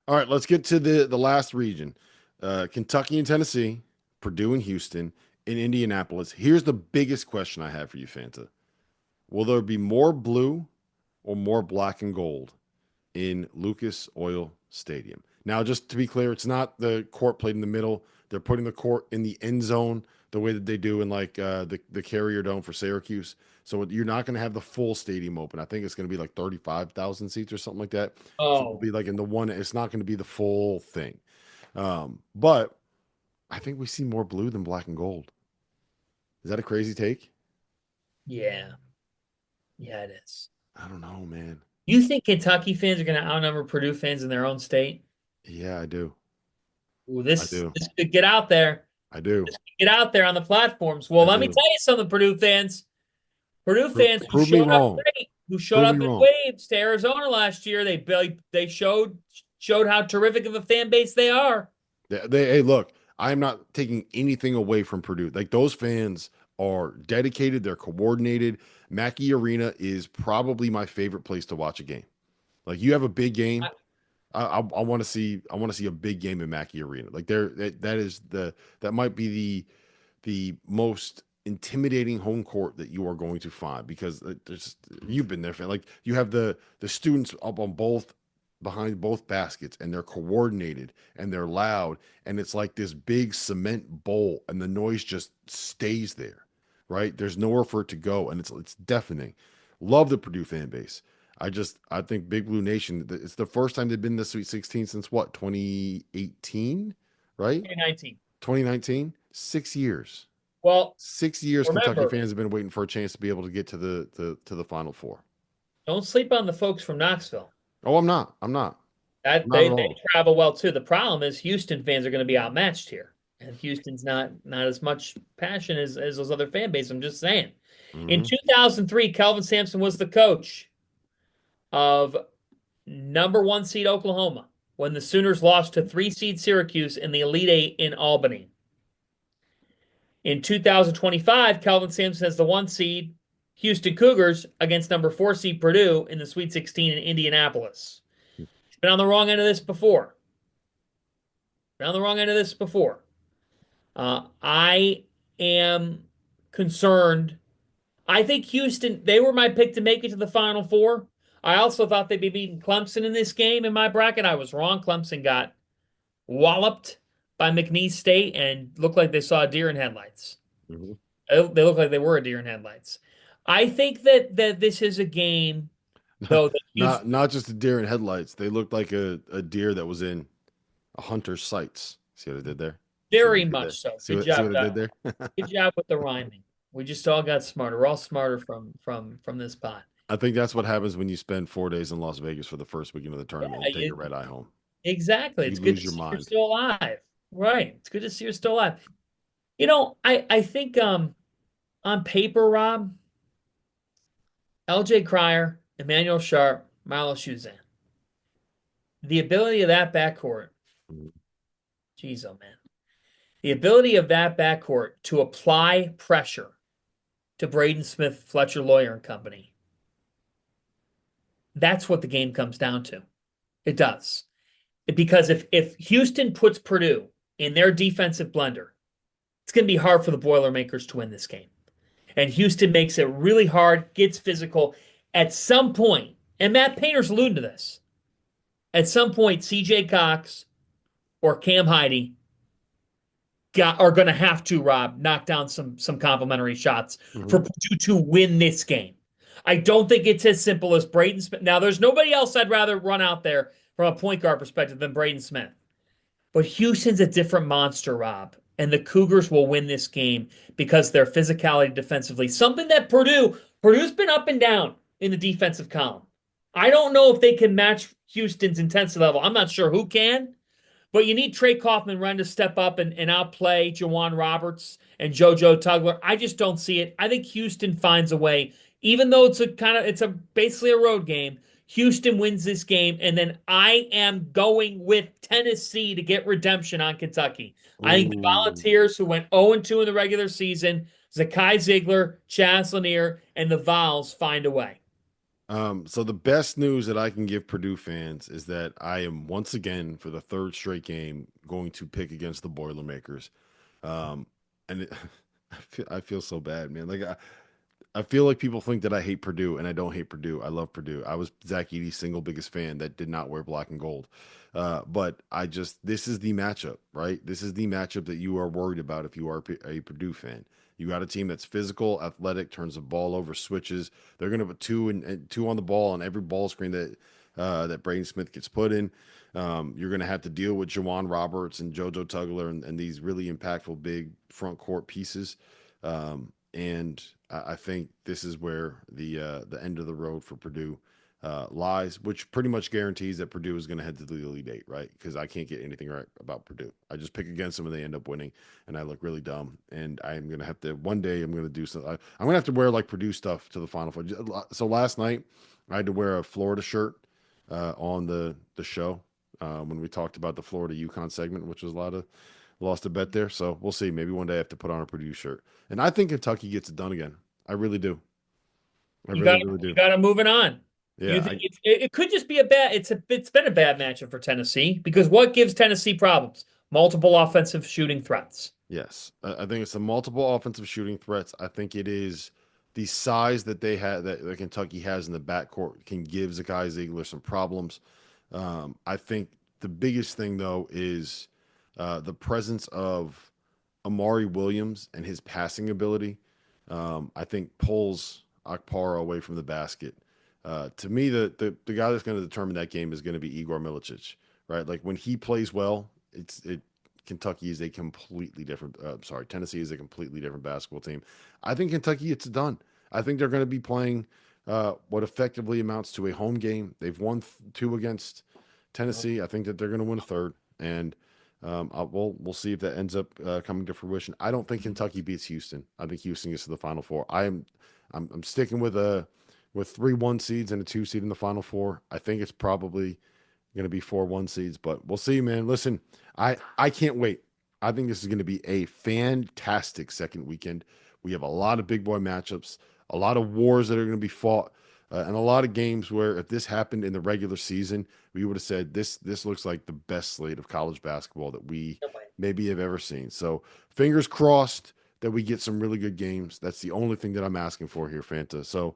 All right, let's get to the last region. Kentucky and Tennessee, Purdue and Houston, and Indianapolis. Here's the biggest question I have for you, Fanta. Will there be more blue or more black and gold in Lucas Oil Stadium? Now, just to be clear, it's not the court played in the middle. They're putting the court in the end zone the way that they do in like the Carrier Dome for Syracuse. So you're not going to have the full stadium open. I think it's going to be like 35,000 seats or something like that. So it'll Oh, be like in the one. It's not going to be the full thing. But I think we see more blue than black and gold. Is that a crazy take? yeah. Yeah, it is. I don't know, man. You think Kentucky fans are going to outnumber Purdue fans in their own state? Yeah, I do. Ooh, I do. this could get out there. I do. This could get out there on the platforms. Well, I let me do. tell you something, Purdue fans who Prove me showed up wrong. great, who showed Prove me up in wrong. waves to Arizona last year. They showed how terrific of a fan base they are. Hey, look, I'm not taking anything away from Purdue. Like those fans are dedicated, they're coordinated. Mackey Arena is probably my favorite place to watch a game. Like you have a big game, I want to see a big game in Mackey Arena. Like that is that might be the most intimidating home court that you are going to find because there's you've been there, fan. Like you have the students up on both behind both baskets and they're coordinated and they're loud and it's like this big cement bowl and the noise just stays there, right? There's nowhere for it to go and it's deafening. Love the Purdue fan base. I think Big Blue Nation, it's the first time they've been in the Sweet 16 since what, 2018, right? 2019. 2019, 6 years. Well, 6 years Kentucky remember, fans have been waiting for a chance to be able to get to the Final Four. don't sleep on the folks from Knoxville. Oh, I'm not. I'm not. That Not at they all. travel well too. The problem is Houston fans are going to be outmatched here, and Houston's not as much passion as those other fan bases. I'm just saying. In Hmm. 2003, Kelvin Sampson was the coach of number one seed Oklahoma when the Sooners lost to three seed Syracuse in the Elite Eight in Albany. In 2025, Kelvin Sampson has the one seed Houston Cougars against number four seed Purdue in the Sweet 16 in Indianapolis. He's been on the wrong end of this before. Been on the wrong end of this before. I am concerned. I think Houston, they were my pick to make it to the Final Four. I also thought they'd be beating Clemson in this game in my bracket. I was wrong. Clemson got walloped by McNeese State and looked like they saw a deer in headlights. Hmm. They looked like they were a deer in headlights. I think that this is a game, though, that Houston Not just a deer in headlights. They looked like a deer that was in a hunter's sights. See what I did there? See what I very did much there? so. See what I did there? Good job with the rhyming. We just all got smarter. We're all smarter from this pot. I think that's what happens when you spend 4 days in Las Vegas for the first weekend of the Yeah, tournament and take a red eye home. exactly. You It's good lose to your see you're mind. still alive. Right. It's good to see you're still alive. I think on paper, Rob, LJ Cryer, Emmanuel Sharp, Milo Shuzan. The ability of that backcourt, Mhm. geez, oh man. The ability of that backcourt to apply pressure to Braden Smith, Fletcher Lawyer and company. That's what the game comes down to. It does. Because if Houston puts Purdue in their defensive blender, it's going to be hard for the Boilermakers to win this game. And Houston makes it really hard, gets physical. At some point, and Matt Painter's alluding to this, at some point, CJ Cox or Cam Heide are going to have to, Rob, knock down some complimentary shots for Mhm. Purdue to win this game. I don't think it's as simple as Braden Smith. Now, there's nobody else I'd rather run out there from a point guard perspective than Braden Smith. But Houston's a different monster, Rob. And the Cougars will win this game because their physicality defensively. Something that Purdue's been up and down in the defensive column. I don't know if they can match Houston's intensity level. I'm not sure who can, but you need Trey Kaufman-Renn to step up and outplay Jawan Roberts and JoJo Tugler. I just don't see it. I think Houston finds a way, even though it's a basically a road game. Houston wins this game, and then I am going with Tennessee to get redemption on Kentucky. I think the Ooh. Volunteers, who went 0-2 in the regular season, Zakai Ziegler, Chaz Lanier, and the Vols find a way. So the best news that I can give Purdue fans is that I am once again, for the third straight game, going to pick against the Boilermakers. Um, and it, I feel so bad, man. I feel like people think that I hate Purdue, and I don't hate Purdue. I love Purdue. I was Zach Edey's single biggest fan that did not wear black and gold. But this is the matchup, right? This is the matchup that you are worried about if you are a Purdue fan. You got a team that's physical, athletic, turns the ball over, switches. They're going to put and two on the ball on every ball screen that Braden Smith gets put in. You're going to have to deal with Jawan Roberts and JoJo Tugler and these really impactful big front court pieces. And I think this is where the end of the road for Purdue lies, which pretty much guarantees that Purdue is going to head to the Elite Eight, right? Because I can't get anything right about Purdue. I just pick against them and they end up winning, and I look really dumb. And I'm going to have to one day. I'm going to do something. I'm going to have to wear like Purdue stuff to the Final Four. So last night I had to wear a Florida shirt on the show when we talked about the Florida UConn segment, which was a lot of lost a bet there. So we'll see. Maybe one day I have to put on a Purdue shirt. And I think Kentucky gets it done again. I really do. I You got really, really you do. got to move it on. Do you Yeah, think it could just be a bad? It's been a bad matchup for Tennessee because what gives Tennessee problems? Multiple offensive shooting threats. yes. I think it's the multiple offensive shooting threats. I think it is the size that they had that Kentucky has in the backcourt can give Zakai Ziegler some problems. I think the biggest thing though is the presence of Amari Williams and his passing ability. I think pulls Akpara away from the basket. To me, the guy that's going to determine that game is going to be Igor Milicic, right? Like when he plays well, it Kentucky is a completely different. Sorry, Tennessee is a completely different basketball team. I think Kentucky, it's done. I think they're going to be playing what effectively amounts to a home game. They've won two against Tennessee. I think that they're going to win a third, and we'll see if that ends up coming to fruition. I don't think Kentucky beats Houston. I think Houston gets to the Final Four. I'm sticking with 3 1 seeds and a 2 seed in the Final Four. I think it's probably going to be 4 1 seeds, but we'll see, man. Listen, I can't wait. I think this is going to be a fantastic second weekend. We have a lot of big boy matchups, a lot of wars that are going to be fought, and a lot of games where if this happened in the regular season, we would have said this looks like the best slate of college basketball that we maybe have ever seen. So fingers crossed that we get some really good games. That's the only thing that I'm asking for here, Fanta. So